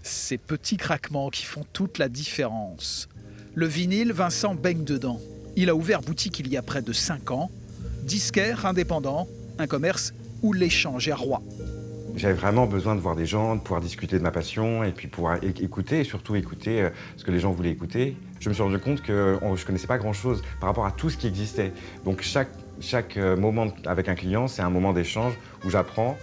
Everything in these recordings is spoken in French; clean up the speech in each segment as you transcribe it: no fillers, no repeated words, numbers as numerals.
Ces petits craquements qui font toute la différence. Le vinyle, Vincent baigne dedans. Il a ouvert boutique il y a près de 5 ans. Disquaire indépendant, un commerce où l'échange est roi. J'avais vraiment besoin de voir des gens, de pouvoir discuter de ma passion et puis pouvoir écouter, et surtout écouter ce que les gens voulaient écouter. Je me suis rendu compte que je ne connaissais pas grand-chose par rapport à tout ce qui existait. Donc chaque moment avec un client, c'est un moment d'échange où j'apprends.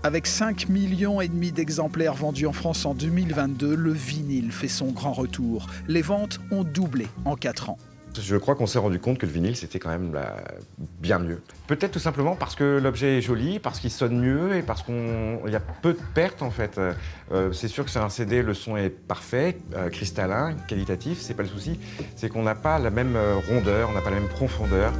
Avec 5,5 millions d'exemplaires vendus en France en 2022, le vinyle fait son grand retour. Les ventes ont doublé en 4 ans. Je crois qu'on s'est rendu compte que le vinyle, c'était quand même bien mieux. Peut-être tout simplement parce que l'objet est joli, parce qu'il sonne mieux et parce qu'il y a peu de pertes en fait. C'est sûr que sur un CD, le son est parfait, cristallin, qualitatif, c'est pas le souci. C'est qu'on n'a pas la même rondeur, on n'a pas la même profondeur.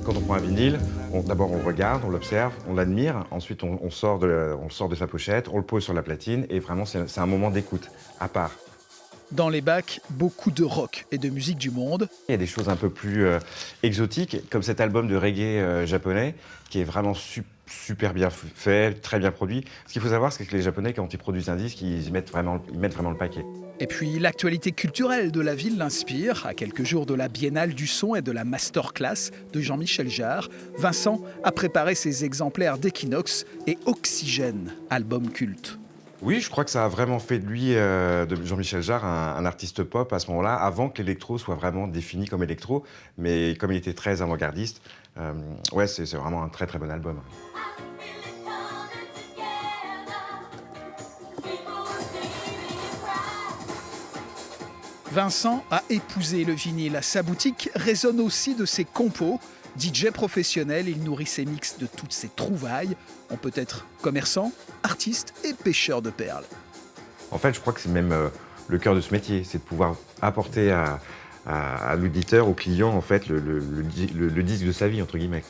Quand on prend un vinyle, d'abord on regarde, on l'observe, on l'admire, ensuite on sort de sa pochette, on le pose sur la platine et vraiment c'est un moment d'écoute à part. Dans les bacs, beaucoup de rock et de musique du monde. Il y a des choses un peu plus exotiques, comme cet album de reggae japonais, qui est vraiment super bien fait, très bien produit. Ce qu'il faut savoir, c'est que les Japonais, quand ils produisent un disque, ils mettent vraiment le paquet. Et puis l'actualité culturelle de la ville l'inspire. À quelques jours de la Biennale du son et de la masterclass de Jean-Michel Jarre, Vincent a préparé ses exemplaires d'Equinox et Oxygène, album culte. Oui, je crois que ça a vraiment fait de lui, de Jean-Michel Jarre, un artiste pop à ce moment-là, avant que l'électro soit vraiment défini comme électro. Mais comme il était très avant-gardiste, ouais, c'est vraiment un très très bon album. Vincent a épousé le vinyle. Sa boutique résonne aussi de ses compos. DJ professionnel, il nourrit ses mix de toutes ses trouvailles. On peut être commerçant, artiste et pêcheur de perles. En fait, je crois que c'est même le cœur de ce métier, c'est de pouvoir apporter à l'auditeur, au client, en fait, le disque de sa vie, entre guillemets.